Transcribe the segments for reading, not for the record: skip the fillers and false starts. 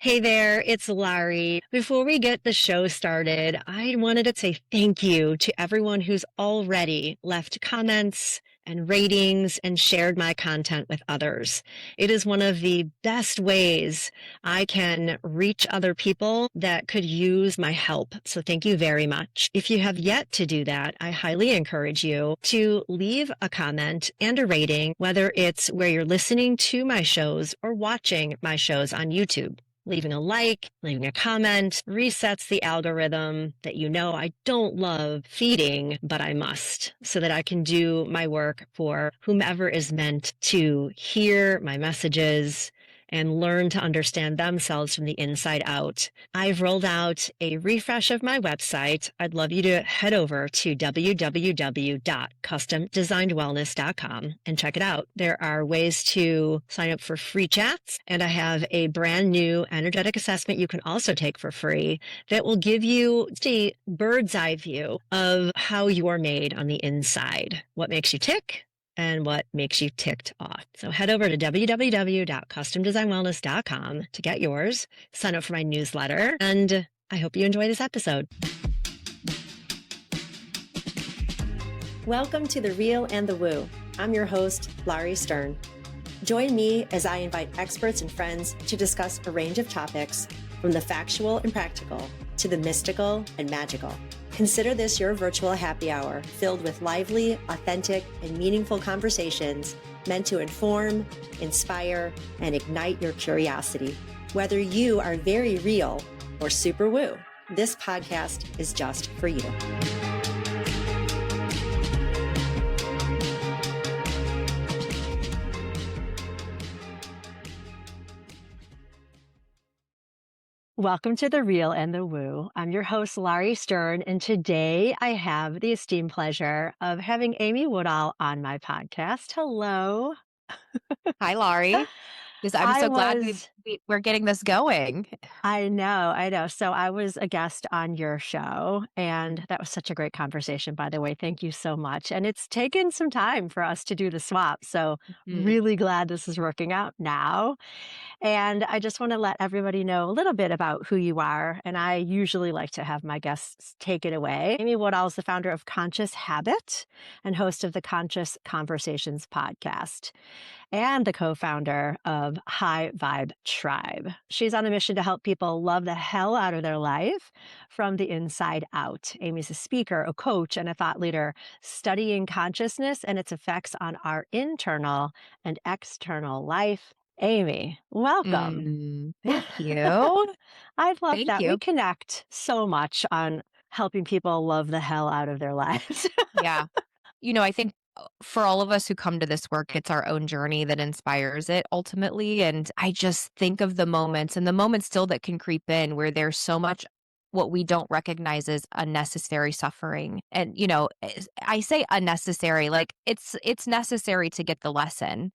Hey there, it's Lauri. Before we get the show started, I wanted to say thank you to everyone who's already left comments and ratings and shared my content with others. It is one of the best ways I can reach other people that could use my help. So thank you very much. If you have yet to do that, I highly encourage you to leave a comment and a rating, whether it's where you're listening to my shows or watching my shows on YouTube. Leaving a like, leaving a comment resets the algorithm that I don't love feeding, but I must, so that I can do my work for whomever is meant to hear my messages and learn to understand themselves from the inside out. I've rolled out a refresh of my website. I'd love you to head over to www.customdesignedwellness.com and check it out. There are ways to sign up for free chats, and I have a brand new energetic assessment you can also take for free that will give you a bird's eye view of how you're made on the inside, what makes you tick, and what makes you ticked off. So head over to www.customdesignwellness.com to get yours, sign up for my newsletter, and I hope you enjoy this episode. Welcome to The Real and the Woo. I'm your host, Lauri Stern. Join me as I invite experts and friends to discuss a range of topics, from the factual and practical to the mystical and magical. Consider this your virtual happy hour filled with lively, authentic, and meaningful conversations meant to inform, inspire, and ignite your curiosity. Whether you are very real or super woo, this podcast is just for you. Welcome to The Real and the Woo. I'm your host, Lauri Stern, and today I have the esteemed pleasure of having Amy Woodall on my podcast. Hello. Hi, Lauri. I'm so glad we're getting this going. I know. So I was a guest on your show, and that was such a great conversation, by the way. Thank you so much. And it's taken some time for us to do the swap. So really glad this is working out now. And I just want to let everybody know a little bit about who you are. And I usually like to have my guests take it away. Amy Woodall is the founder of Conscious Habit and host of the Conscious Conversations podcast, and the co-founder of High Vibe Tribe. She's on a mission to help people love the hell out of their life from the inside out. Amy's a speaker, a coach, and a thought leader studying consciousness and its effects on our internal and external life. Amy, welcome. Thank you. I love Thank that. you. We connect so much on helping people love the hell out of their lives. Yeah. I think for all of us who come to this work, it's our own journey that inspires it ultimately. And I just think of the moments still that can creep in where there's so much what we don't recognize as unnecessary suffering. And, I say unnecessary, like it's necessary to get the lesson.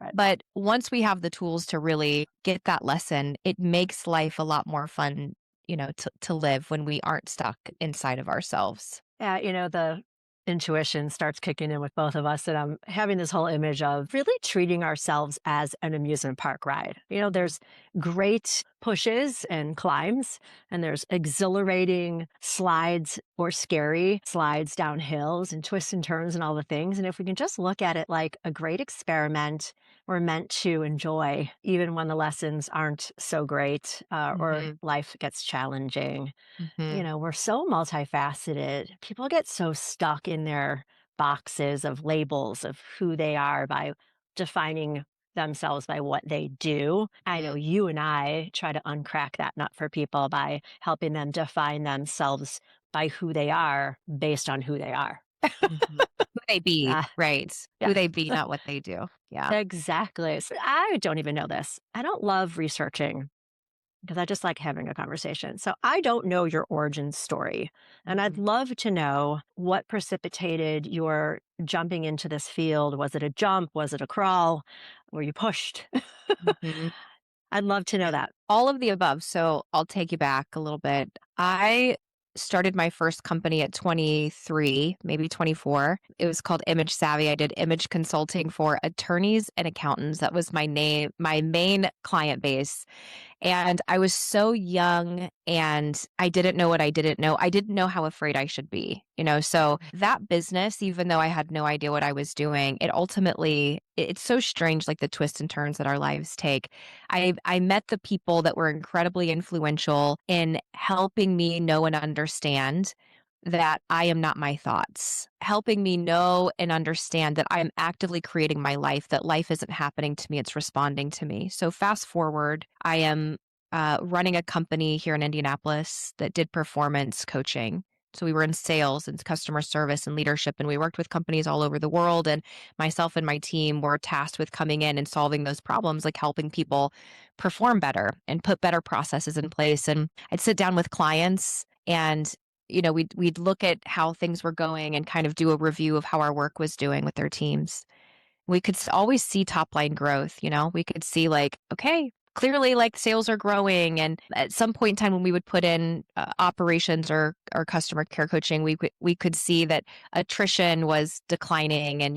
Right. But once we have the tools to really get that lesson, it makes life a lot more fun, to live when we aren't stuck inside of ourselves. Yeah, the intuition starts kicking in with both of us, and I'm having this whole image of really treating ourselves as an amusement park ride. There's great pushes and climbs, and there's exhilarating slides or scary slides down hills and twists and turns and all the things. And if we can just look at it like a great experiment, we're meant to enjoy even when the lessons aren't so great or life gets challenging. We're so multifaceted. People get so stuck in their boxes of labels of who they are by defining themselves by what they do. I know you and I try to uncrack that nut for people by helping them define themselves by who they are based on who they are. Who they be, right? Yeah. Who they be, not what they do. Yeah. Exactly. So I don't even know this. I don't love researching because I just like having a conversation. So I don't know your origin story. And I'd love to know what precipitated your jumping into this field. Was it a jump? Was it a crawl? Were you pushed? I'd love to know that. All of the above. So I'll take you back a little bit. I started my first company at 23, maybe 24. It was called Image Savvy. I did image consulting for attorneys and accountants. That was my main client base. And I was so young and I didn't know what I didn't know. I didn't know how afraid I should be, you know? So that business, even though I had no idea what I was doing, it ultimately, it's so strange, like the twists and turns that our lives take. I met the people that were incredibly influential in helping me know and understand that I am not my thoughts, helping me know and understand that I am actively creating my life, that life isn't happening to me, it's responding to me. So, fast forward, I am running a company here in Indianapolis that did performance coaching. So, we were in sales and customer service and leadership, and we worked with companies all over the world. And myself and my team were tasked with coming in and solving those problems, like helping people perform better and put better processes in place. And I'd sit down with clients and we'd look at how things were going and kind of do a review of how our work was doing with their teams. We could always see top line growth, we could see like, okay, clearly like sales are growing. And at some point in time when we would put in operations or customer care coaching, we could see that attrition was declining and,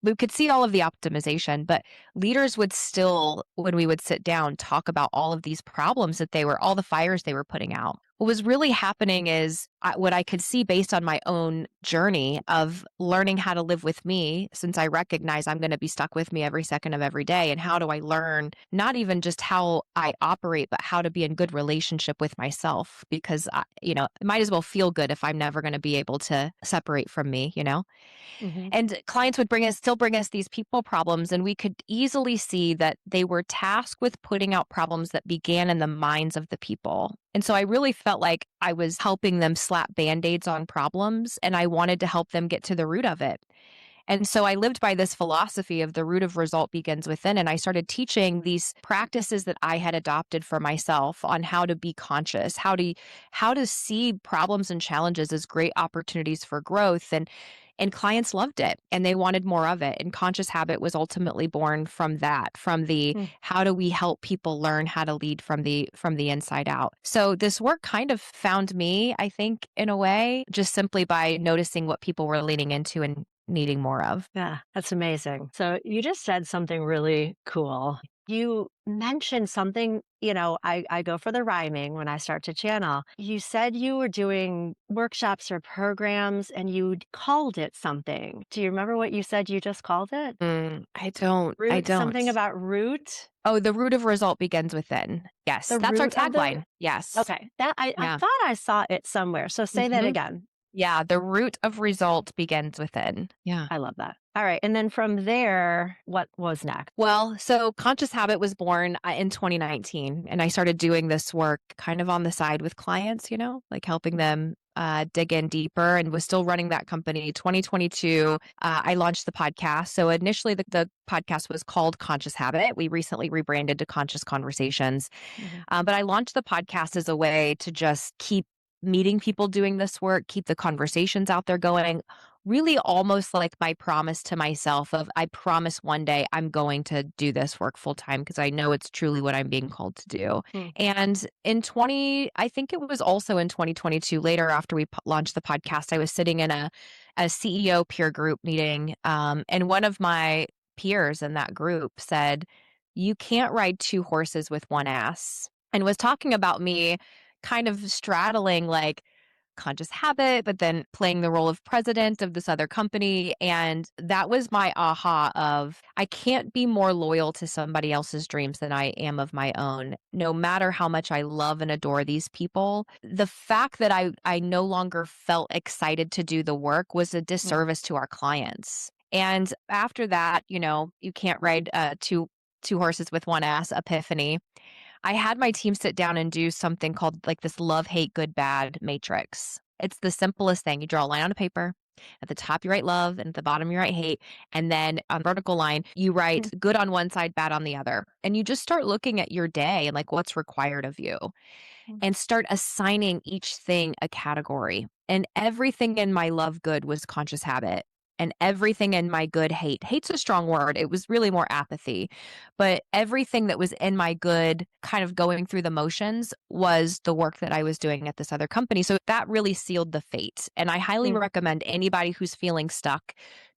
we could see all of the optimization, but leaders would still, when we would sit down, talk about all of these problems all the fires they were putting out. What was really happening is what I could see based on my own journey of learning how to live with me, since I recognize I'm going to be stuck with me every second of every day. And how do I learn not even just how I operate, but how to be in good relationship with myself? Because, it might as well feel good if I'm never going to be able to separate from me. Mhm. And clients would still bring us these people problems, and we could easily see that they were tasked with putting out problems that began in the minds of the people. And so I really felt like I was helping them slap band-aids on problems, and I wanted to help them get to the root of it. And so I lived by this philosophy of the root of result begins within. And I started teaching these practices that I had adopted for myself on how to be conscious, how to see problems and challenges as great opportunities for growth. And clients loved it and they wanted more of it. And Conscious Habit was ultimately born from that, from the Mm. how do we help people learn how to lead from the inside out. So this work kind of found me, I think, in a way, just simply by noticing what people were leaning into and needing more of. Yeah, that's amazing. So you just said something really cool. You mentioned something, I go for the rhyming when I start to channel. You said you were doing workshops or programs and you called it something. Do you remember what you said you just called it? I don't. I Root, something don't. about root? Oh, the root of result begins within. Yes, The that's our root of the tagline. Yes. Okay. That I Yeah. thought I saw it somewhere. So say that Mhm. again. Yeah, the root of result begins within. Yeah. I love that. All right. And then from there, what was next? Well, so Conscious Habit was born in 2019, and I started doing this work kind of on the side with clients, like helping them dig in deeper, and was still running that company. 2022, I launched the podcast. So initially, the podcast was called Conscious Habit. We recently rebranded to Conscious Conversations. Mhm. But I launched the podcast as a way to just keep meeting people doing this work, keep the conversations out there going, really almost like my promise to myself of I promise one day I'm going to do this work full time because I know it's truly what I'm being called to do. Mm. And I think it was also in 2022, later after we launched the podcast, I was sitting in a CEO peer group meeting. And one of my peers in that group said, "You can't ride two horses with one ass," and was talking about me kind of straddling like Conscious Habit, but then playing the role of president of this other company. And that was my aha of I can't be more loyal to somebody else's dreams than I am of my own. No matter how much I love and adore these people, the fact that I no longer felt excited to do the work was a Mm. disservice to our clients. And after that, you can't ride two horses with one ass epiphany. I had my team sit down and do something called like this love, hate, good, bad matrix. It's the simplest thing. You draw a line on a paper. At the top, you write love, and at the bottom, you write hate. And then on the vertical line, you write Mm. good on one side, bad on the other. And you just start looking at your day and like what's required of you Mm. and start assigning each thing a category. And everything in my love good was Conscious Habit. And everything in my good hate's a strong word. It was really more apathy. But everything that was in my good, kind of going through the motions, was the work that I was doing at this other company. So that really sealed the fate. And I highly Mm. recommend anybody who's feeling stuck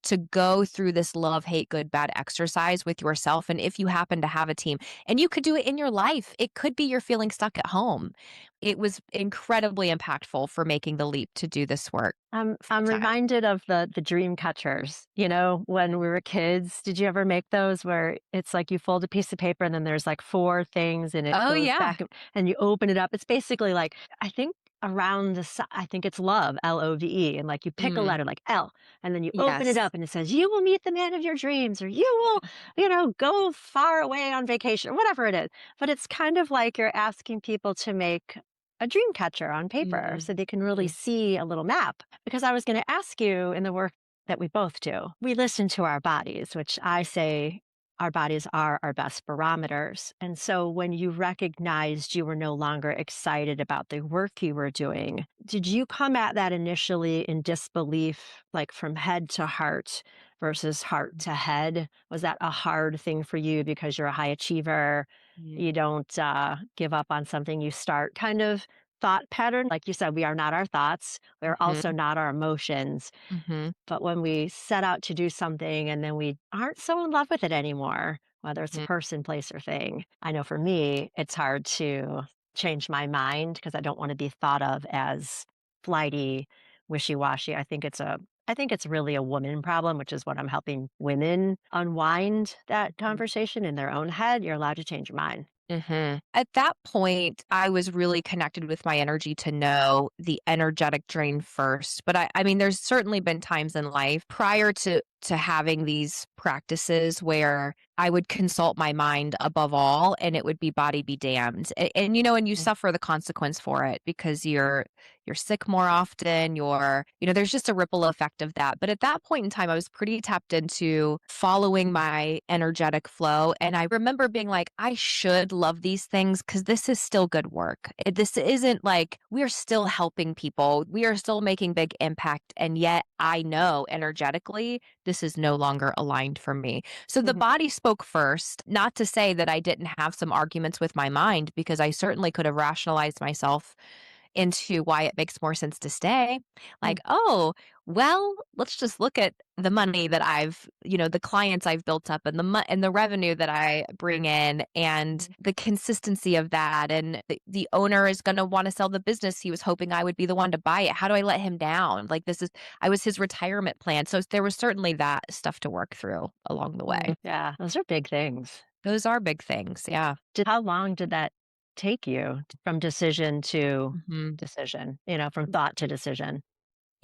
to go through this love, hate, good, bad exercise with yourself. And if you happen to have a team, and you could do it in your life, it could be you're feeling stuck at home. It was incredibly impactful for making the leap to do this work full I'm time. reminded of the dream catchers, you know, when we were kids. Did you ever make those where it's like you fold a piece of paper and then there's like 4 things and it Oh, goes yeah. back and you open it up. It's basically like, I think around I think it's love, Love, and like you pick a Mm, letter like L and then you open it yes. up and it says, "You will meet the man of your dreams," or "You will, you know, go far away on vacation," or whatever it is. But it's kind of like you're asking people to make a dream catcher on paper Mm, so they can really mm, see a little map. Because I was going to ask you in the work that we both do, we listen to our bodies, which I say our bodies are our best barometers. And so when you recognized you were no longer excited about the work you were doing, did you come at that initially in disbelief, like from head to heart versus heart to head? Was that a hard thing for you because you're a high achiever? mm, You don't give up on something you start kind of thought pattern. Like you said, we are not our thoughts. We're also mhm, not our emotions. mhm, But when we set out to do something and then we aren't so in love with it anymore, whether it's a mhm, person, place, or thing, I know for me, it's hard to change my mind because I don't want to be thought of as flighty, wishy-washy. I think it's really a woman problem, which is what I'm helping women unwind that mhm. conversation in their own head. You're allowed to change your mind. Mhm. At that point, I was really connected with my energy to know the energetic drain first. But I mean, there's certainly been times in life prior to having these practices where I would consult my mind above all, and it would be body be damned. And you know, and you Mm, suffer the consequence for it because you're sick more often, there's just a ripple effect of that. But at that point in time, I was pretty tapped into following my energetic flow. And I remember being like, I should love these things because this is still good work. This isn't like we are still helping people, we are still making big impact. And yet I know energetically, this is no longer aligned for me. So the mhm, body spoke first, not to say that I didn't have some arguments with my mind, because I certainly could have rationalized myself into why it makes more sense to stay. mm, Like, oh, well, let's just look at the money that the clients I've built up and and the revenue that I bring in and mm. the consistency of that. And the owner is going to want to sell the business. He was hoping I would be the one to buy it. How do I let him down? Like, I was his retirement plan. So there was certainly that stuff to work through along the way. Yeah, those are big things. Those are big things. Yeah. How long did that take you from decision to Mhm. decision, you know, from thought to decision?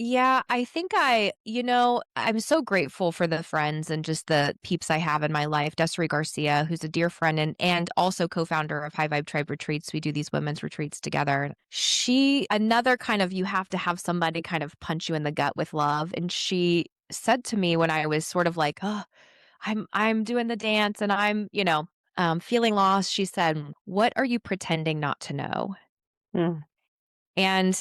Yeah, I think I'm so grateful for the friends and just the peeps I have in my life. Desiree Garcia, who's a dear friend and also co-founder of High Vibe Tribe Retreats. We do these women's retreats together. Another kind of, you have to have somebody kind of punch you in the gut with love. And she said to me when I was sort of like, oh, I'm doing the dance and feeling lost. She said, "What are you pretending not to know?" Mm, And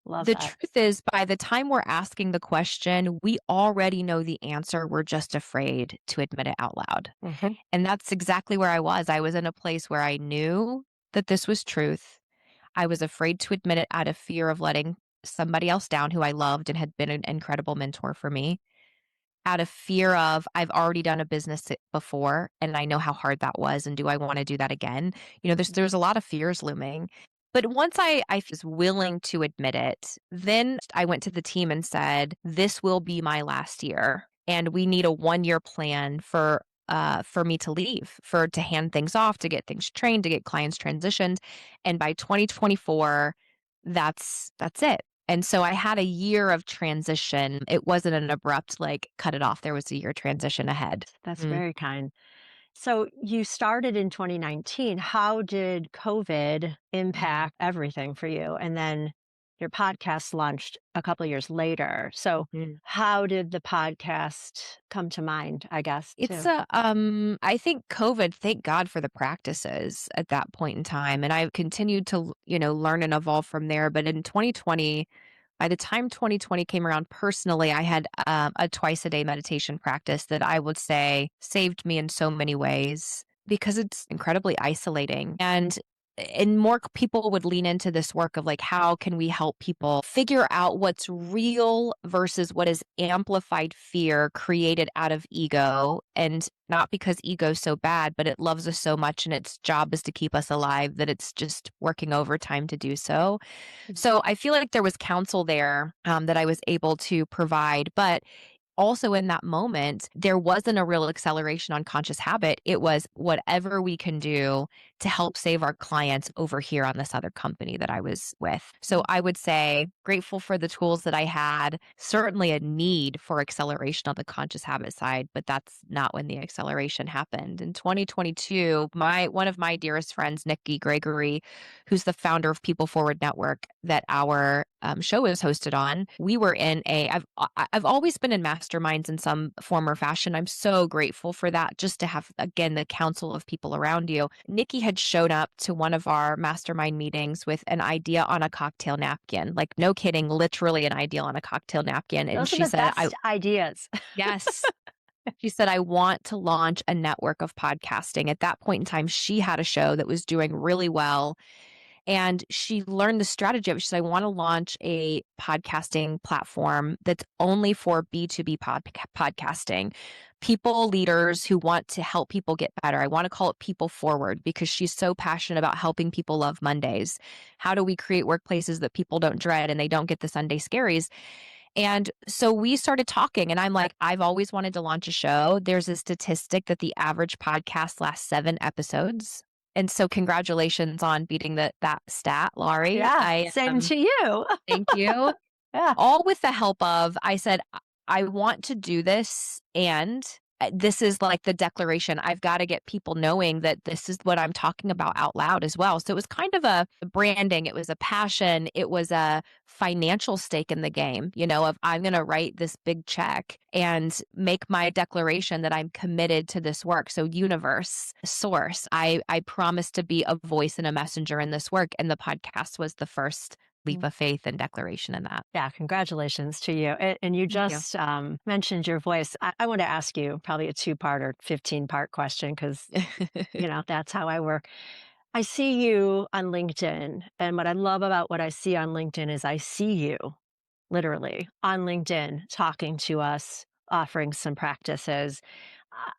love the that. truth is, by the time we're asking the question, we already know the answer. We're just afraid to admit it out loud. Mhm. And that's exactly where I was. I was in a place where I knew that this was truth. I was afraid to admit it out of fear of letting somebody else down who I loved and had been an incredible mentor for me. Out of fear of, I've already done a business before and I know how hard that was. And do I want to do that again? There's a lot of fears looming. But once I was willing to admit it, then I went to the team and said, this will be my last year. And we need a 1 year plan for me to leave, to hand things off, to get things trained, to get clients transitioned. And by 2024, that's it. And so I had a year of transition. It wasn't an abrupt, like, cut it off. There was a year transition ahead. That's Mm, very kind. So you started in 2019. How did COVID mm, impact everything for you? And then your podcast launched a couple of years later. So mhm. how did the podcast come to mind, I guess, too? I think COVID, thank God for the practices at that point in time. And I've continued to, learn and evolve from there. But in 2020, by the time 2020 came around, personally, I had a twice a day meditation practice that I would say saved me in so many ways because it's incredibly isolating. And and more people would lean into this work of like, how can we help people figure out what's real versus what is amplified fear created out of ego, and not because ego's so bad, but it loves us so much and its job is to keep us alive that it's just working overtime to do so. So I feel like there was counsel there, that I was able to provide, but also in that moment, there wasn't a real acceleration on conscious habit. It was whatever we can do to help save our clients over here on this other company that I was with. So I would say grateful for the tools that I had, certainly a need for acceleration on the conscious habit side, but that's not when the acceleration happened. In 2022, one of my dearest friends, Nikki Gregory, who's the founder of People Forward Network that our show is hosted on, we were in I've always been in masterminds in some form or fashion. I'm so grateful for that, just to have, again, the counsel of people around you. Nikki had shown up to one of our mastermind meetings with an idea on a cocktail napkin, like no kidding, literally an idea on a cocktail napkin. And Those are she the said, best ideas. yes. She said, I want to launch a network of podcasting. At that point in time, she had a show that was doing really well. And she learned the strategy of it. She said, I want to launch a podcasting platform that's only for B2B podcasting. People, leaders who want to help people get better. I want to call it People Forward, because she's so passionate about helping people love Mondays. How do we create workplaces that people don't dread and they don't get the Sunday scaries? And so we started talking, and I'm like, I've always wanted to launch a show. There's a statistic that the average podcast lasts 7 episodes. And so congratulations on beating that stat, Lauri. Yeah, same to you. Thank you. Yeah. All with the help of, I said, I want to do this. And this is like the declaration. I've got to get people knowing that this is what I'm talking about out loud as well. So it was kind of a branding. It was a passion. It was a financial stake in the game, of I'm going to write this big check and make my declaration that I'm committed to this work. So universe, source, I promise to be a voice and a messenger in this work. And the podcast was the first leap of faith and declaration in that. Yeah, congratulations to you. And you Thank you. just mentioned your voice. I want to ask you probably a 2-part or 15-part question because, that's how I work. I see you on LinkedIn. And what I love about what I see on LinkedIn is I see you literally on LinkedIn talking to us, offering some practices.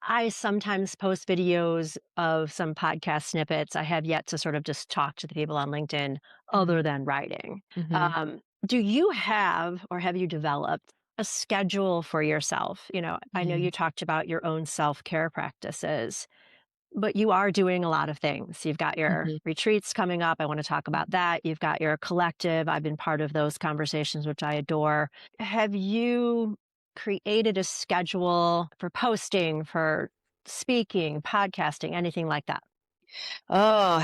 I sometimes post videos of some podcast snippets. I have yet to sort of just talk to the people on LinkedIn other than writing. Mm-hmm. Do you have or have you developed a schedule for yourself? I know Mm-hmm. you talked about your own self care practices, but you are doing a lot of things. You've got your Mm-hmm. retreats coming up. I want to talk about that. You've got your collective. I've been part of those conversations, which I adore. Have you created a schedule for posting, for speaking, podcasting, anything like that? Oh,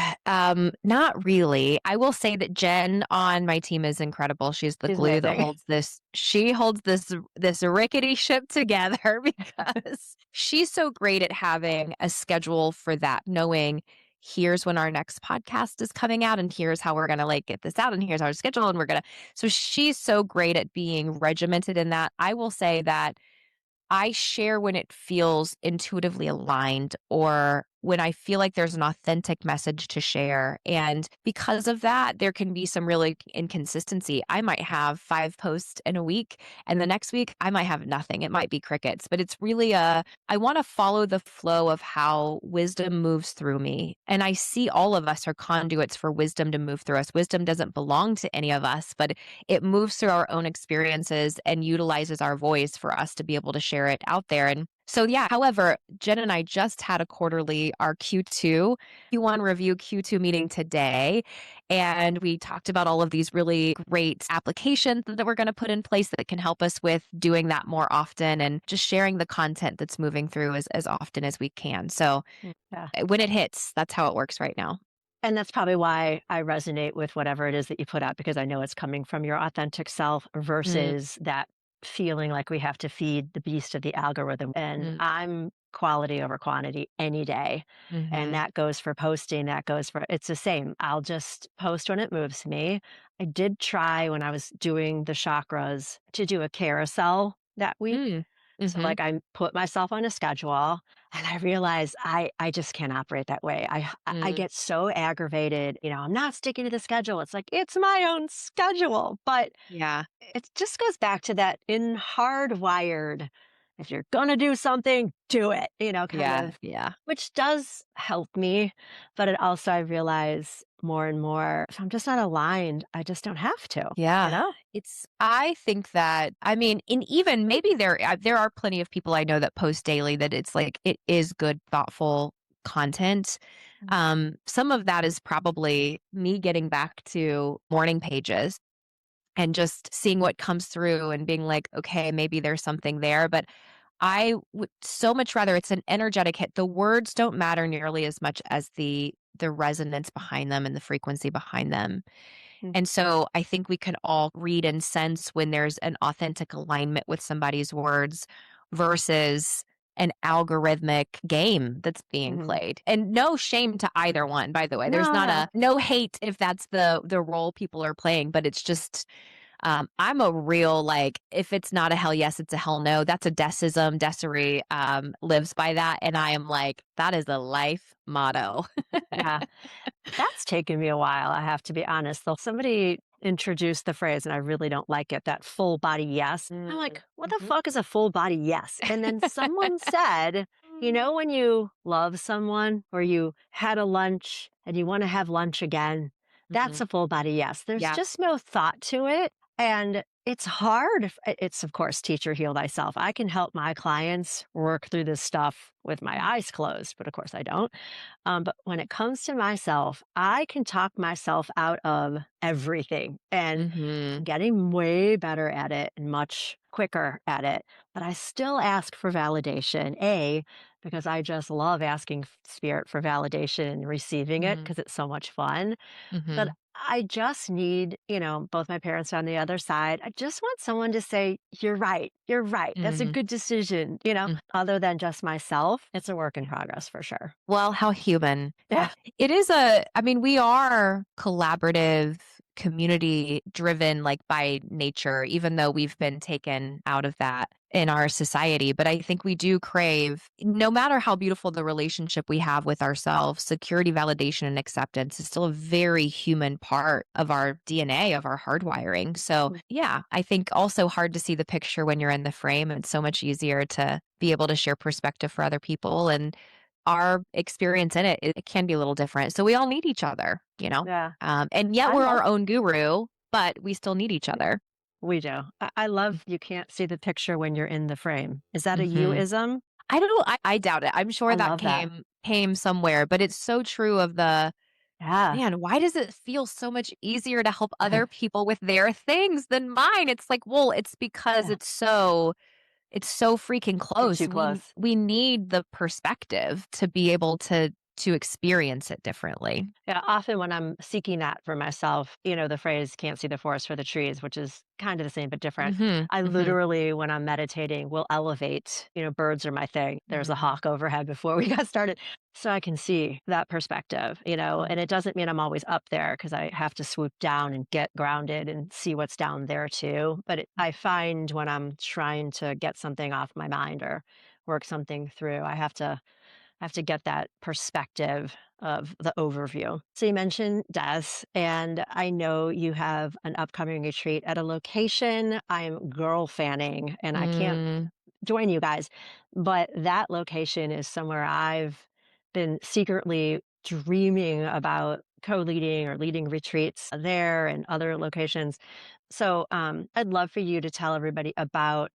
not really. I will say that Jen on my team is incredible. She's the She's glue that amazing. holds this. She holds this rickety ship together because she's so great at having a schedule for that, knowing here's when our next podcast is coming out and here's how we're going to like get this out and here's our schedule and we're going to. So she's so great at being regimented in that. I will say that I share when it feels intuitively aligned or when I feel like there's an authentic message to share. And because of that, there can be some really inconsistency. I might have 5 posts in a week, and the next week I might have nothing. It might be crickets, but it's really I want to follow the flow of how wisdom moves through me. And I see all of us are conduits for wisdom to move through us. Wisdom doesn't belong to any of us, but it moves through our own experiences and utilizes our voice for us to be able to share it out there. And so, yeah, however, Jen and I just had our Q1 review Q2 meeting today. And we talked about all of these really great applications that we're going to put in place that can help us with doing that more often and just sharing the content that's moving through as often as we can. So Yeah. when it hits, that's how it works right now. And that's probably why I resonate with whatever it is that you put out, because I know it's coming from your authentic self versus that feeling like we have to feed the beast of the algorithm. And Mm-hmm. I'm quality over quantity any day. And that goes for posting, that goes for, it's the same. I'll just post when it moves me. I did try when I was doing the chakras to do a carousel that week. So Mm-hmm. like I put myself on a schedule. And I realized I just can't operate that way. I Mm, get so aggravated, I'm not sticking to the schedule. It's like, it's my own schedule. But yeah. it just goes back to that in hardwired, if you're gonna do something, do it, kind Yeah. of, Yeah. which does help me. But it also, I realize more and more, if I'm just not aligned, I just don't have to, you Yeah. know? I think that, I mean, and even maybe there are plenty of people I know that post daily that it's like, it is good, thoughtful content. Mm. Some of that is probably me getting back to morning pages and just seeing what comes through and being like, okay, maybe there's something there. But I would so much rather it's an energetic hit. The words don't matter nearly as much as the resonance behind them and the frequency behind them. Mm. And so I think we can all read and sense when there's an authentic alignment with somebody's words versus an algorithmic game that's being Mhm. played. And no shame to either one, by the way. There's No, not no. a no hate if that's the role people are playing, but it's just I'm a real like if it's not a hell yes, it's a hell no. That's a Desism. Desiree lives by that, and I am like that is a life motto. Yeah. That's taken me a while, I have to be honest, though. Somebody introduced the phrase, and I really don't like it, that full body yes. I'm like, Mm, what the mhm. fuck is a full body yes? And then someone said, when you love someone or you had a lunch and you want to have lunch again, that's Mhm. a full body yes. There's Yeah. just no thought to it. And it's hard. It's, of course, teacher heal thyself. I can help my clients work through this stuff with my eyes closed, but of course I don't. But when it comes to myself, I can talk myself out of everything. And I'm Mhm. getting way better at it and much quicker at it. But I still ask for validation. Because I just love asking spirit for validation and receiving it Mhm. because it's so much fun. But Mhm. I just need, both my parents are on the other side. I just want someone to say, you're right. You're right. That's a Mhm. good decision, Mm. other than just myself. It's a work in progress for sure. Well, how human. Yeah. It is a I mean, we are collaborative, community driven, like, by nature, even though we've been taken out of that in our society, but I think we do crave no matter how beautiful the relationship we have with ourselves, security, validation, and acceptance is still a very human part of our DNA, of our hardwiring, so, yeah, I think also hard to see the picture when you're in the frame, it's so much easier to be able to share perspective for other people, and our experience in it can be a little different. So we all need each other, you know? Yeah. And yet I we're love our own guru, but we still need each yeah, other. we do. I love you can't see the picture when you're in the frame. Is that a Hmm. you-ism? I don't know. I doubt it. I'm I sure that love that. came somewhere, but it's so true of the Yeah. man, why does it feel so much easier to help other people with their things than mine? It's like, well, it's because Yeah. it's so freaking You're close. too close. We need the perspective to be able to experience it differently. Yeah, often when I'm seeking that for myself, the phrase can't see the forest for the trees, which is kind of the same but different. Mhm. I Mhm. literally, when I'm meditating, will elevate, birds are my thing. There's a Mhm. hawk overhead before we got started. So I can see that perspective, and it doesn't mean I'm always up there because I have to swoop down and get grounded and see what's down there too. But I find when I'm trying to get something off my mind or work something through, I have to get that perspective of the overview. So you mentioned Des, and I know you have an upcoming retreat at a location I'm girl fanning, and I can't Mm. join you guys, but that location is somewhere I've been secretly dreaming about co-leading or leading retreats there and other locations. So I'd love for you to tell everybody about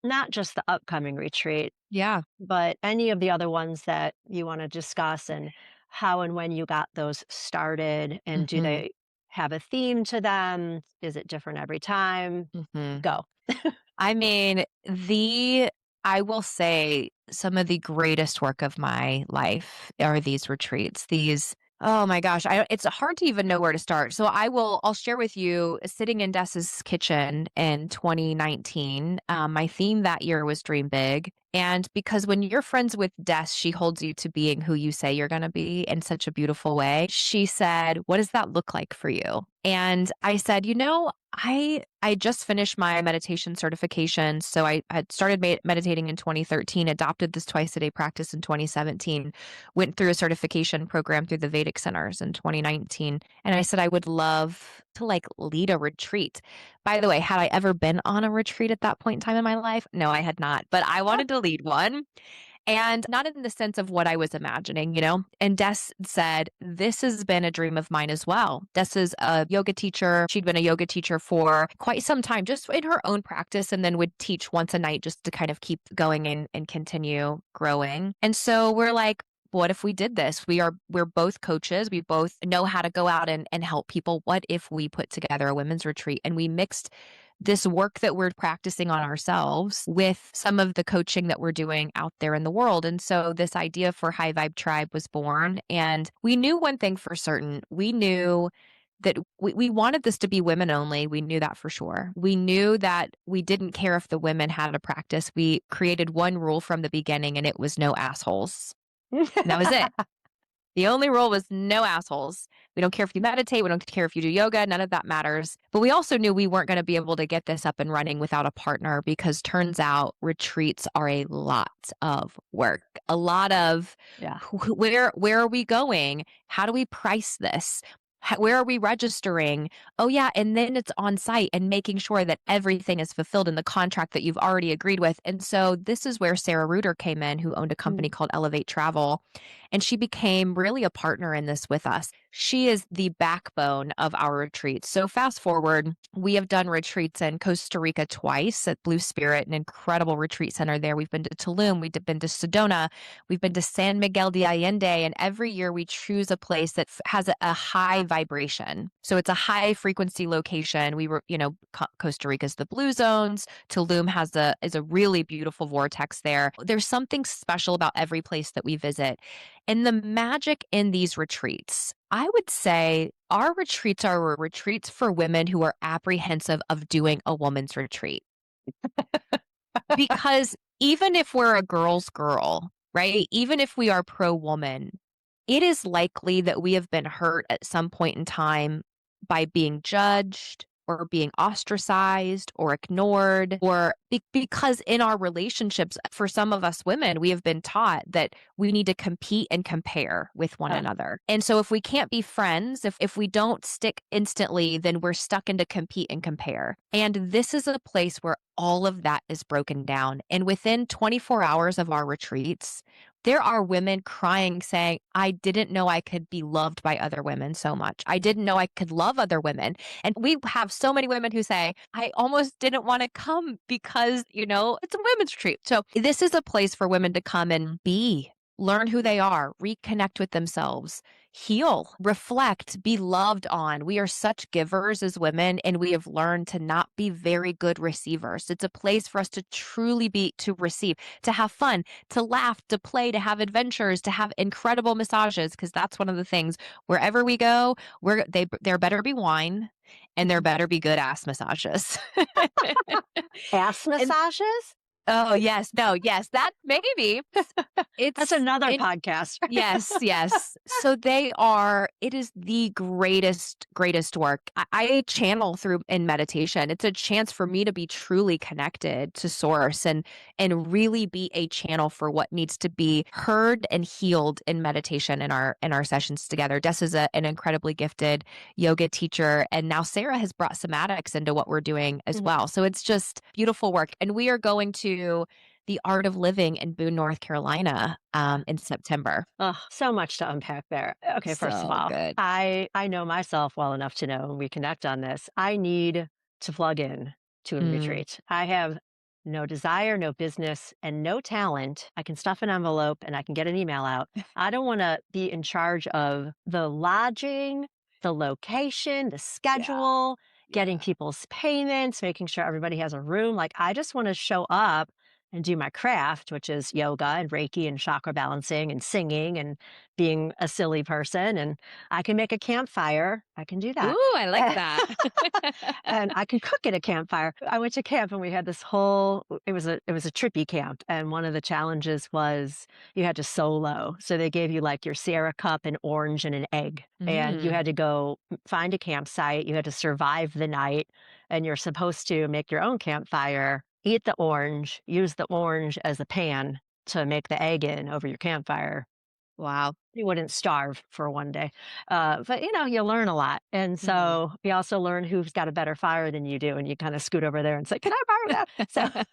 not just the upcoming retreat, Yeah. but any of the other ones that you wanna discuss and how and when you got those started, and do Mhm. they have a theme to them? Is it different every time? Mhm. Go. I mean, the I will say some of the greatest work of my life are these retreats. These oh my gosh, it's hard to even know where to start. So I'll share with you sitting in Des's kitchen in 2019. My theme that year was dream big. And because when you're friends with Des, she holds you to being who you say you're going to be in such a beautiful way. She said, "What does that look like for you?" And I said, I just finished my meditation certification. So I had started meditating in 2013, adopted this twice a day practice in 2017, went through a certification program through the Vedic centers in 2019. And I said I would love to like lead a retreat. By the way, had I ever been on a retreat at that point in time in my life? No, I had not, but I wanted to lead one. And not in the sense of what I was imagining, you know? And Des said, this has been a dream of mine as well. Des is a yoga teacher. She'd been a yoga teacher for quite some time, just in her own practice, and then would teach once a night just to kind of keep going and continue growing. And so we're like, what if we did this? We're both coaches. We both know how to go out and help people. What if we put together a women's retreat and we mixed this work that we're practicing on ourselves with some of the coaching that we're doing out there in the world? And so this idea for High Vibe Tribe was born. And we knew one thing for certain. We knew that we wanted this to be women only. We knew that for sure. We knew that we didn't care if the women had a practice. We created one rule from the beginning, and it was no assholes. And that was it. The only rule was no assholes. We don't care if you meditate. We don't care if you do yoga. None of that matters. But we also knew we weren't going to be able to get this up and running without a partner, because turns out retreats are a lot of work. A lot of where are we going? How do we price this? Where are we registering? Oh, yeah. And then it's on site and making sure that everything is fulfilled in the contract that you've already agreed with. And so this is where Sarah Reuter came in, who owned a company called Elevate Travel. And she became really a partner in this with us. She is the backbone of our retreats. So fast forward, we have done retreats in Costa Rica twice at Blue Spirit, an incredible retreat center there. We've been to Tulum, we've been to Sedona, we've been to San Miguel de Allende, and every year we choose a place that has a high vibration. So it's a high frequency location. We were, Costa Rica's the blue zones. Tulum is a really beautiful vortex there. There's something special about every place that we visit. And the magic in these retreats, I would say our retreats are retreats for women who are apprehensive of doing a woman's retreat. Because even if we're a girl's girl, right? Even if we are pro-woman, it is likely that we have been hurt at some point in time by being judged or being ostracized or ignored, or because in our relationships, for some of us women, we have been taught that we need to compete and compare with one another. And so if we can't be friends, if we don't stick instantly, then we're stuck into compete and compare. And this is a place where all of that is broken down. And within 24 hours of our retreats, there are women crying, saying, I didn't know I could be loved by other women so much. I didn't know I could love other women. And we have so many women who say, I almost didn't want to come because, it's a women's retreat. So this is a place for women to come and learn who they are, reconnect with themselves, heal, reflect, be loved on. We are such givers as women, and we have learned to not be very good receivers. It's a place for us to truly to receive, to have fun, to laugh, to play, to have adventures, to have incredible massages, because that's one of the things. Wherever we go, there better be wine, and there better be good ass massages. Ass massages? Oh, yes. No, yes. That maybe. That's another podcast. Yes. So it is the greatest work. I channel through in meditation. It's a chance for me to be truly connected to source and really be a channel for what needs to be heard and healed in meditation in our sessions together. Des is an incredibly gifted yoga teacher. And now Sarah has brought somatics into what we're doing as well. So it's just beautiful work. And we are going to the Art of Living in Boone, North Carolina in September. Oh, so much to unpack there. Okay, first of all, good. I know myself well enough to know when we connect on this. I need to plug in to a retreat. I have no desire, no business, and no talent. I can stuff an envelope and I can get an email out. I don't want to be in charge of the lodging, the location, the schedule, getting people's payments, making sure everybody has a room. Like, I just want to show up and do my craft, which is yoga and Reiki and chakra balancing and singing and being a silly person. And I can make a campfire. I can do that. Ooh, I like that. And I can cook at a campfire. I went to camp and we had this whole it was a trippy camp. And one of the challenges was you had to solo. So they gave you like your Sierra cup, an orange, and an egg. And you Mm. had to go find a campsite. You had to survive the night. And you're supposed to make your own campfire, eat the orange, use the orange as a pan to make the egg in over your campfire. Wow. You wouldn't starve for one day. But you learn a lot. And Mhm. so you also learn who's got a better fire than you do. And you kind of scoot over there and say, "Can I borrow that?"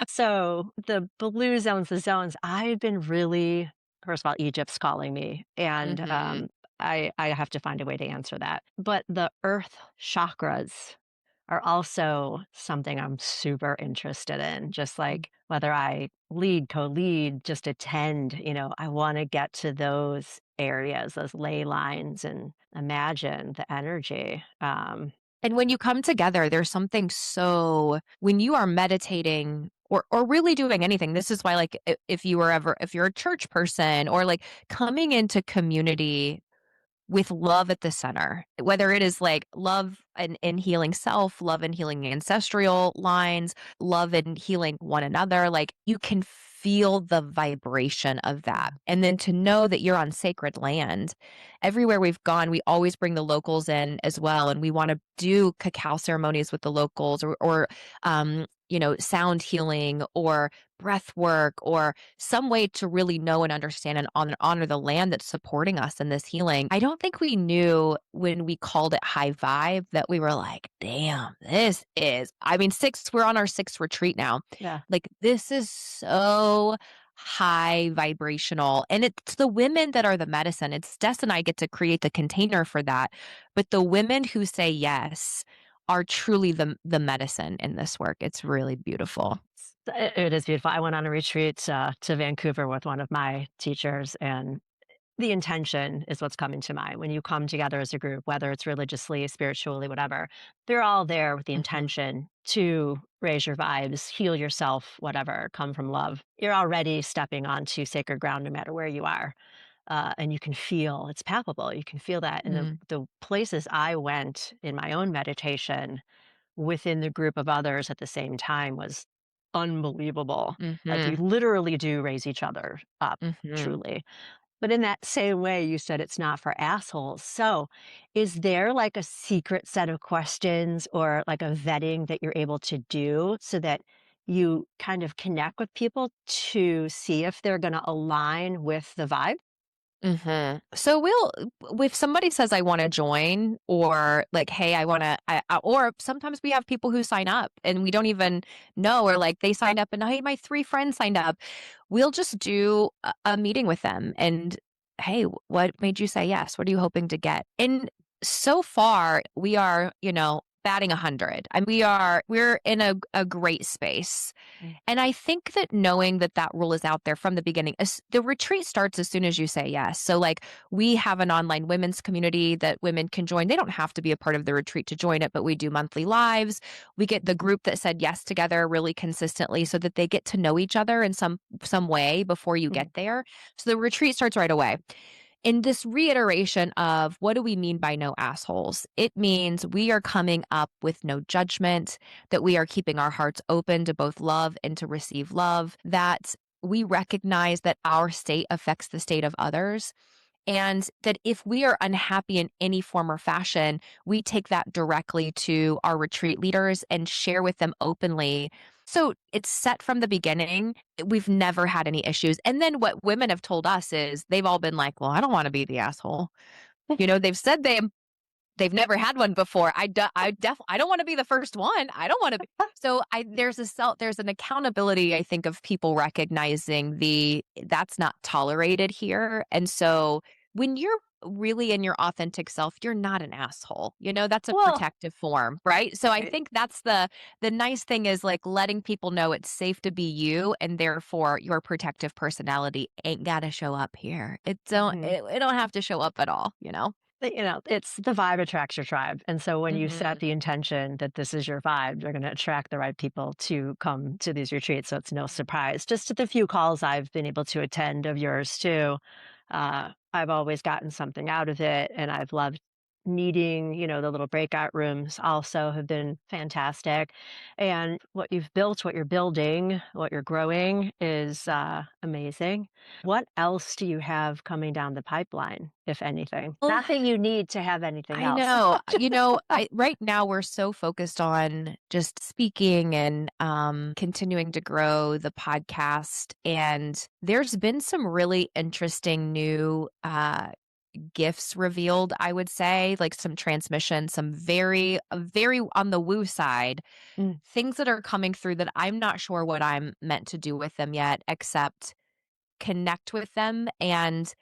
So the blue zones, the zones, I've been really, first of all, Egypt's calling me. And Mhm. I have to find a way to answer that. But the earth chakras are also something I'm super interested in. Just Mm. like whether I lead, co-lead, just attend, I want to get to those areas, those ley lines, and imagine the energy. And when you come together, there's something so when you are meditating or really doing anything, this is why like if you're a church person or like coming into community with love at the center, whether it is like love and healing self, love and healing ancestral lines, love and healing one another, like you can feel the vibration of that. And then to know that you're on sacred land. Everywhere we've gone, we always bring the locals in as well. And we want to do cacao ceremonies with the locals or sound healing or breath work or some way to really know and understand and honor the land that's supporting us in this healing. I don't think we knew when we called it high vibe that we were like, damn, we're on our sixth retreat now. Yeah. Like, this is so high vibrational. And it's the women that are the medicine. It's Des and I get to create the container for that. But the women who say yes are truly the medicine in this work. It's really beautiful. It is beautiful. I went on a retreat to Vancouver with one of my teachers, and the intention is what's coming to mind. When you come together as a group, whether it's religiously, spiritually, whatever, they're all there with the Mhm. intention to raise your vibes, heal yourself, whatever, come from love. You're already stepping onto sacred ground no matter where you are. And you can feel it's palpable. You can feel that. And Mm. the places I went in my own meditation within the group of others at the same time was unbelievable. Like you Mhm. literally do raise each other up, Mhm. truly. But in that same way, you said it's not for assholes. So, is there like a secret set of questions or like a vetting that you're able to do so that you kind of connect with people to see if they're going to align with the vibe? Mhm. So if somebody says I want to join or like, hey, or sometimes we have people who sign up and we don't even know, or like they signed up and hey, my three friends signed up. We'll just do a meeting with them and hey, what made you say yes? What are you hoping to get? And so far we are, batting 100. And we're in a great space. Mm. And I think that knowing that that rule is out there from the beginning, the retreat starts as soon as you say yes. So, like, we have an online women's community that women can join. They don't have to be a part of the retreat to join it, but we do monthly lives. We get the group that said yes together really consistently so that they get to know each other in some way before you get Mm. there. So the retreat starts right away. In this reiteration of what do we mean by no assholes? It means we are coming up with no judgment, that we are keeping our hearts open to both love and to receive love, that we recognize that our state affects the state of others. And that if we are unhappy in any form or fashion, we take that directly to our retreat leaders and share with them openly. So it's set from the beginning. We've never had any issues. And then what women have told us is they've all been like, well, I don't want to be the asshole. They've said they've never had one before. I don't want to be the first one. I don't want to be. So there's an accountability, I think, of people recognizing that's not tolerated here. And so when you're really in your authentic self, you're not an asshole. That's a Well, protective form, right? So I right. think that's the nice thing is like letting people know it's safe to be you and therefore your protective personality ain't got to show up here. It don't Mhm. it, it don't have to show up at all. it's the vibe attracts your tribe. And so when you set Mhm. the intention that this is your vibe, you're going to attract the right people to come to these retreats. So it's no surprise. Just at the few calls I've been able to attend of yours too, I've always gotten something out of it. And I've loved meeting, the little breakout rooms also have been fantastic. And what you've built, what you're building, what you're growing is amazing. What else do you have coming down the pipeline, if anything? Well, Not that you need to have anything I else. know. I right now we're so focused on just speaking and continuing to grow the podcast. And there's been some really interesting new gifts revealed, I would say, like some transmission, some very on the woo side, Mm, things that are coming through that I'm not sure what I'm meant to do with them yet, except connect with them. And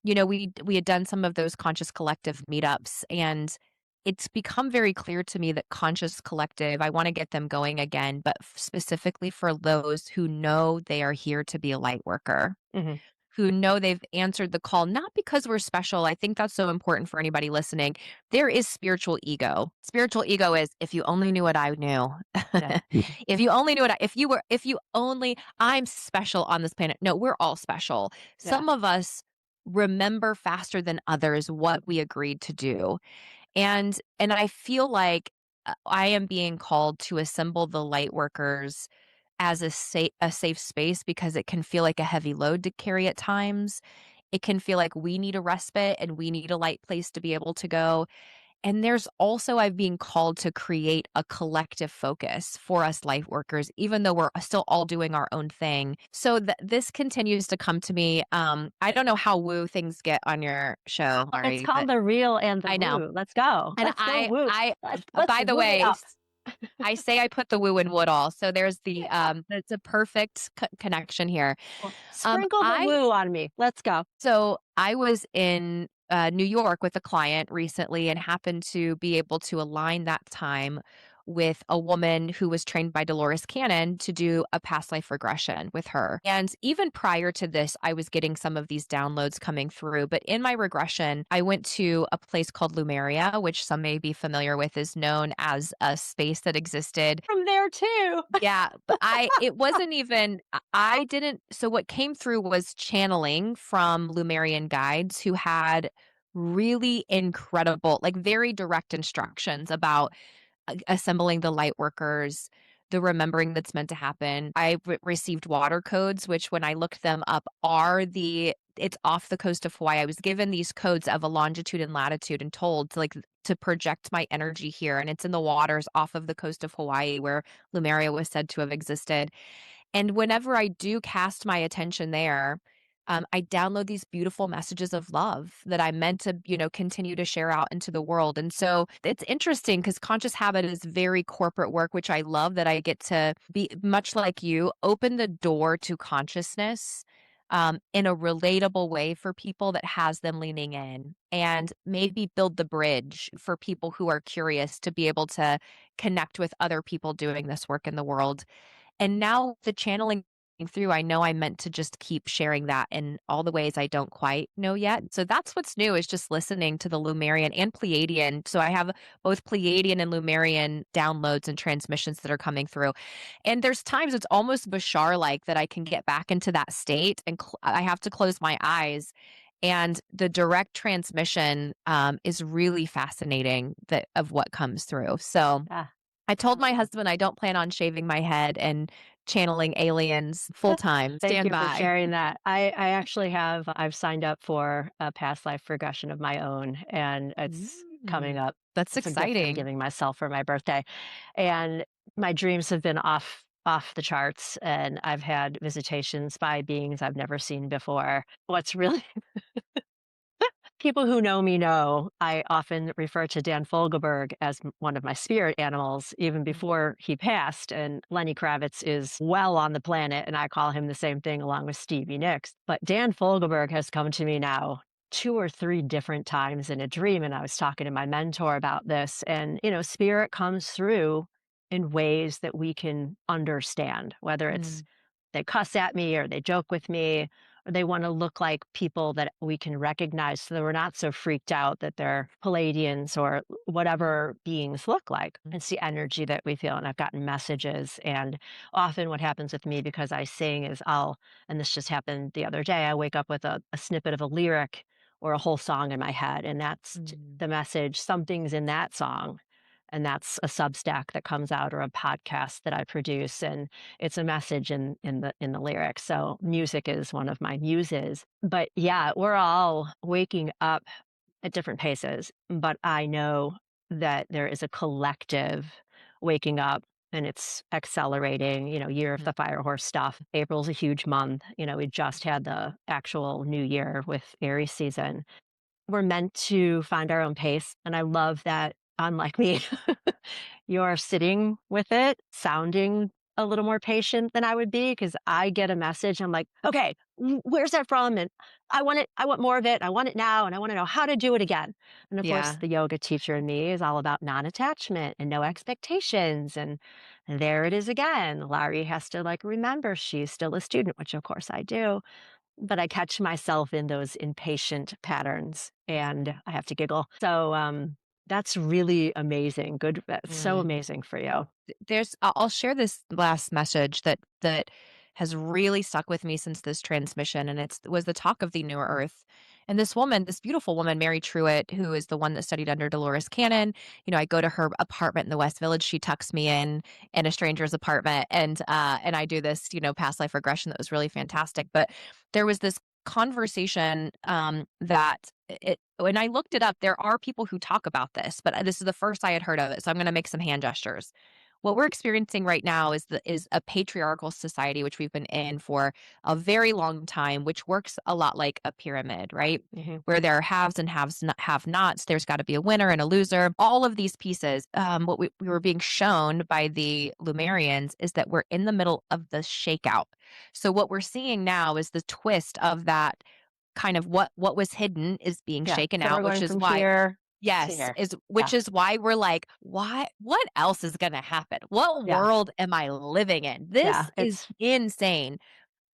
we had done some of those conscious collective meetups, and it's become very clear to me that conscious collective, I want to get them going again, but specifically for those who know they are here to be a light worker, mhm. who know they've answered the call, not because we're special. I think that's so important for anybody listening. There is spiritual ego. Spiritual ego is if you only knew what I knew. Yeah. If you only knew what if you only, I'm special on this planet. No, we're all special. Yeah. Some of us remember faster than others what we agreed to do. And I feel like I am being called to assemble the light workers as a safe space because it can feel like a heavy load to carry at times. It can feel like we need a respite and we need a light place to be able to go. And there's also I've being called to create a collective focus for us light workers, even though we're still all doing our own thing. So this continues to come to me. I don't know how woo things get on your show, It's Laurie, called but the real and the I know. woo. Let's go. And Let's go woo. Let's by the woo it way, up. I say I put the woo in Woodall. So there's it's a perfect connection here. Well, sprinkle the I woo on me. Let's go. So I was in New York with a client recently and happened to be able to align that time with a woman who was trained by Dolores Cannon to do a past life regression with her. And even prior to this, I was getting some of these downloads coming through. But in my regression, I went to a place called Lemuria, which some may be familiar with, is known as a space that existed. From there too. Yeah, but it wasn't even, I didn't, so what came through was channeling from Lumerian guides who had really incredible, like very direct instructions about assembling the light workers, the remembering that's meant to happen. I received water codes, which when I looked them up it's off the coast of Hawaii. I was given these codes of a longitude and latitude and told to project my energy here. And it's in the waters off of the coast of Hawaii where Lemuria was said to have existed. And whenever I do cast my attention there, I download these beautiful messages of love that I meant to, continue to share out into the world. And so it's interesting because conscious habit is very corporate work, which I love that I get to be much like you, open the door to consciousness in a relatable way for people that has them leaning in and maybe build the bridge for people who are curious to be able to connect with other people doing this work in the world. And now the channeling through, I know I meant to just keep sharing that in all the ways I don't quite know yet. So that's what's new is just listening to the Lumerian and Pleiadian. So I have both Pleiadian and Lumerian downloads and transmissions that are coming through. And there's times it's almost Bashar like that I can get back into that state and I have to close my eyes. And the direct transmission is really fascinating of what comes through. So Ah, I told my husband I don't plan on shaving my head and channeling aliens full time. thank Stand you for by. sharing that. I actually I've signed up for a past life regression of my own, and it's coming Mm, up. that's It's a gift I'm exciting. giving myself for my birthday. And my dreams have been off the charts, and I've had visitations by beings I've never seen before. What's really People who know me know I often refer to Dan Fogelberg as one of my spirit animals, even Mm, before he passed. And Lenny Kravitz is well on the planet, and I call him the same thing along with Stevie Nicks. But Dan Fogelberg has come to me now 2 or 3 different times in a dream. And I was talking to my mentor about this. And, spirit comes through in ways that we can understand, whether it's mm, they cuss at me or they joke with me They want to look like people that we can recognize so that we're not so freaked out that they're Palladians or whatever beings look like. It's the energy that we feel. And I've gotten messages. And often what happens with me because I sing is and this just happened the other day, I wake up with a snippet of a lyric or a whole song in my head. And that's Mm. the message. Something's in that song. And that's a Substack that comes out or a podcast that I produce. And it's a message in the lyrics. So music is one of my muses. But yeah, we're all waking up at different paces, but I know that there is a collective waking up and it's accelerating, year of Mhm. the fire horse stuff. April's a huge month. We just had the actual new year with Aries season. We're meant to find our own pace, and I love that, unlike me, you're sitting with it, sounding a little more patient than I would be because I get a message, I'm like, "Okay, where's that from? And I want it I want more of it, I want it now, and I wanna know how to do it again." And, of course, Yeah. the yoga teacher in me is all about non-attachment and no expectations, and there it is again. Lauri has to, like, remember she's still a student, which, of course, I do. But I catch myself in those impatient patterns, and I have to giggle. So, that's really amazing. Good that's so Mm. amazing for you. I'll share this last message that has really stuck with me since this transmission, and it was the talk of the new earth. And this woman, this beautiful woman, Mary Truitt, who is the one that studied under Dolores Cannon, I go to her apartment in the West Village. She tucks me in a stranger's apartment, and I do this, past life regression that was really fantastic. But there was this conversation that when I looked it up, there are people who talk about this, but this is the first I had heard of it. So I'm going to make some hand gestures. What we're experiencing right now is a patriarchal society, which we've been in for a very long time, which works a lot like a pyramid, right? Mhm. Where there are haves and have nots. There's got to be a winner and a loser. All of these pieces. What we were being shown by the Lumerians is that we're in the middle of the shakeout. So what we're seeing now is the twist of that kind of what was hidden is being Yeah. shaken So we're out, which going is from why. here to Yes, here. is Yeah. which is why we're like, "Why what else is gonna happen? What Yeah. world am I living in? Yeah. This is It's insane."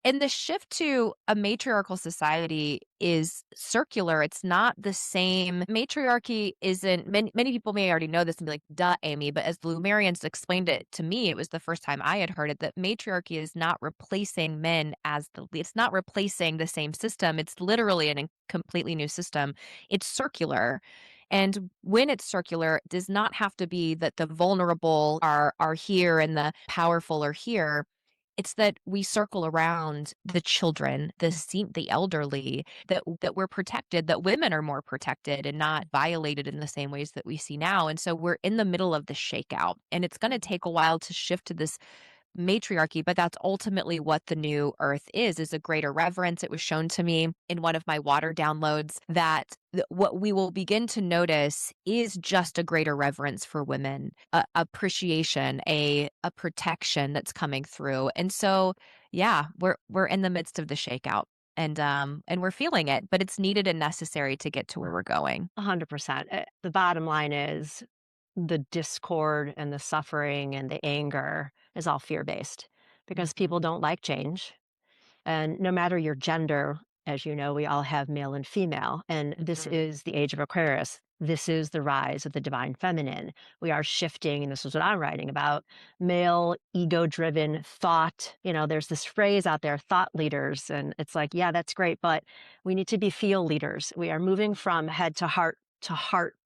And the shift to a matriarchal society is circular. It's not the same. Matriarchy isn't many people may already know this and be like, "Duh, Amy," but as the Lumerians explained it to me, it was the first time I had heard it, that matriarchy is not replacing men as it's not replacing the same system. It's literally a completely new system. It's circular. And when it's circular, it does not have to be that the vulnerable are here and the powerful are here. It's that we circle around the children, the elderly, that we're protected, that women are more protected and not violated in the same ways that we see now. And so we're in the middle of the shakeout, and it's going to take a while to shift to this matriarchy, but that's ultimately what the new earth is a greater reverence. It was shown to me in one of my water downloads that what we will begin to notice is just a greater reverence for women, appreciation, a protection that's coming through. And so, yeah, we're in the midst of the shakeout, and we're feeling it, but it's needed and necessary to get to where we're going. 100%. The bottom line is the discord and the suffering and the anger is all fear-based because people Mhm. don't like change. And no matter your gender, as you know, we all have male and female. And this Mhm. is the age of Aquarius. This is the rise of the divine feminine. We are shifting, and this is what I'm writing about male, ego driven thought. There's this phrase out there, thought leaders. And it's like, yeah, that's great, but we need to be feel leaders. We are moving from heart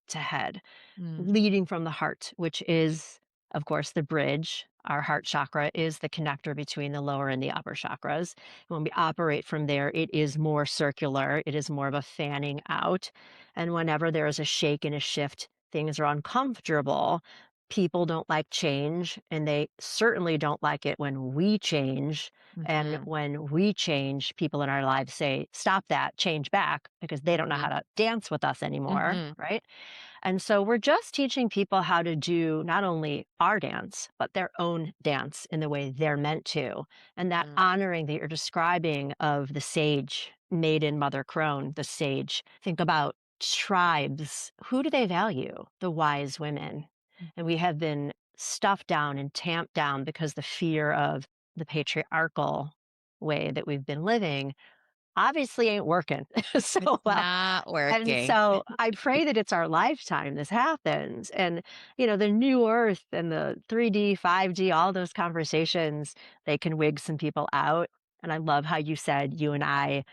to head, Mm. leading from the heart, which is, of course, the bridge. Our heart chakra is the connector between the lower and the upper chakras. When we operate from there, it is more circular, it is more of a fanning out. And whenever there is a shake and a shift, things are uncomfortable. People don't like change, and they certainly don't like it when we change. And Mhm. when we change, people in our lives say, stop that, change back, because they don't know how Mhm. to dance with us anymore, Mhm. right? And so we're just teaching people how to do not only our dance, but their own dance in the way they're meant to. And that Mhm. honoring that you're describing of the sage, maiden mother crone, the sage. Think about tribes. Who do they value? The wise women. And we have been stuffed down and tamped down because the fear of the patriarchal way that we've been living obviously ain't working. It's So, well, not and working. so I pray that it's our lifetime this happens. And, the new earth and the 3D, 5D, all those conversations, they can wig some people out. And I love how you said you and I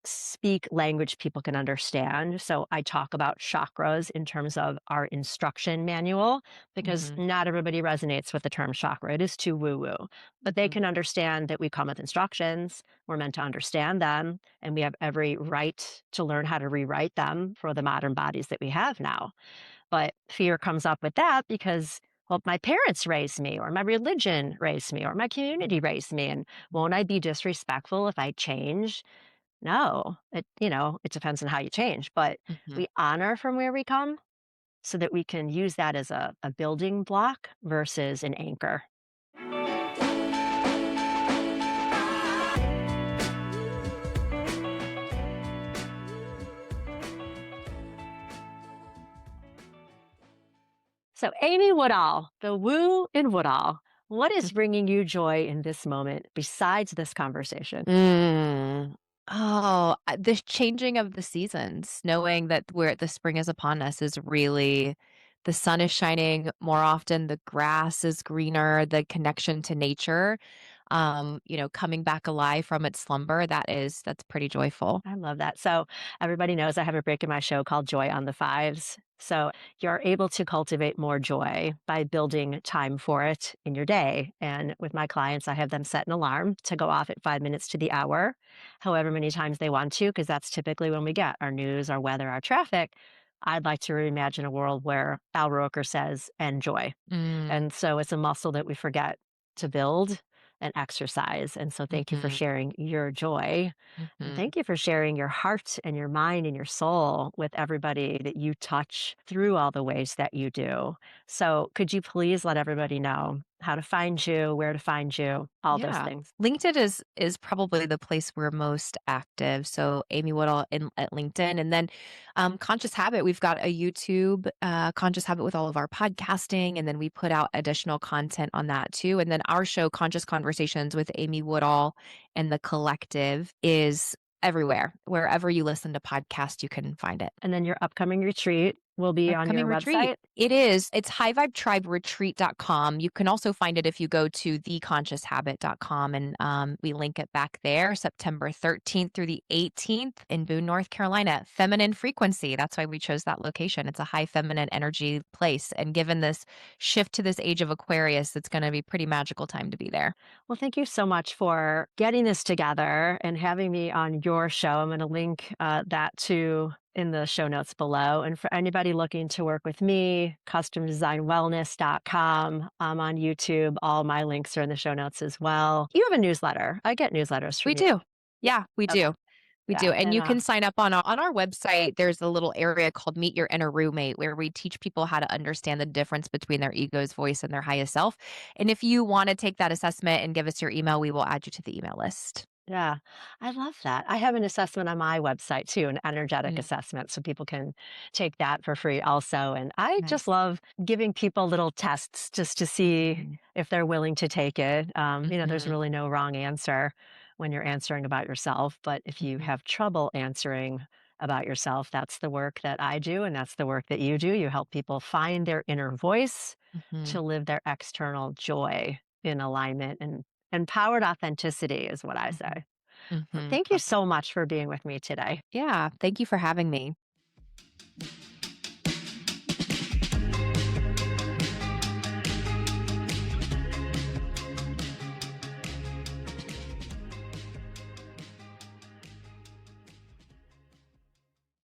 speak language people can understand. So I talk about chakras in terms of our instruction manual because Mhm, not everybody resonates with the term chakra. It is too woo woo, but they mhm, can understand that we come with instructions. We're meant to understand them, and we have every right to learn how to rewrite them for the modern bodies that we have now. But fear comes up with that because, well, my parents raised me, or my religion raised me, or my community raised me. And won't I be disrespectful if I change? No, it depends on how you change, but mhm. we honor from where we come so that we can use that as a building block versus an anchor. So, Amy Woodall, the woo in Woodall, what is bringing you joy in this moment besides this conversation? Mm. Oh, the changing of the seasons, knowing that the spring is upon us is really the sun is shining more often, the grass is greener, the connection to nature, coming back alive from its slumber, that's pretty joyful. I love that. So, everybody knows I have a break in my show called Joy on the Fives. So, you're able to cultivate more joy by building time for it in your day. And with my clients, I have them set an alarm to go off at 5 minutes to the hour, however many times they want to, because that's typically when we get our news, our weather, our traffic. I'd like to reimagine a world where Al Roker says, enjoy. Mm, And so it's a muscle that we forget to build and exercise. And so thank you for mhm, sharing your joy. And mhm. thank you for sharing your heart and your mind and your soul with everybody that you touch through all the ways that you do. So could you please let everybody know how to find you, where to find you, all those Yeah. things? LinkedIn is probably the place we're most active. So Amy Woodall at LinkedIn, and then Conscious Habit. We've got a YouTube Conscious Habit with all of our podcasting, and then we put out additional content on that too. And then our show, Conscious Conversations with Amy Woodall and the Collective, is everywhere. Wherever you listen to podcasts, you can find it. And then your upcoming retreat will be on Upcoming your retreat. website. It is. It's highvibetriberetreat.com. You can also find it if you go to theconscioushabit.com and we link it back there, September 13th through the 18th in Boone, North Carolina. Feminine frequency. That's why we chose that location. It's a high feminine energy place. And given this shift to this age of Aquarius, it's going to be pretty magical time to be there. Well, thank you so much for getting this together and having me on your show. I'm going to link that to in the show notes below. And for anybody looking to work with me, customdesignwellness.com. I'm on YouTube. All my links are in the show notes as well. You have a newsletter. I get newsletters We from you. do. Yeah, we Okay. do. We Yeah. do, and And you can sign up on our website, there's a little area called Meet Your Inner Roommate, where we teach people how to understand the difference between their ego's voice and their highest self, and if you wanna take that assessment and give us your email, we will add you to the email list. yeah, I love that. I have an assessment on my website too, an energetic Mm, assessment, so people can take that for free also. And I just nice. love giving people little tests just to see Mhm, if they're willing to take it. There's mhm, really no wrong answer when you're answering about yourself. But if you mhm, have trouble answering about yourself, that's the work that I do, and that's the work that you do. You help people find their inner voice mhm, to live their external joy in alignment and empowered authenticity, is what I mhm, say. Well, mhm, thank you love that. so much for being with me today. Yeah, thank you for having me.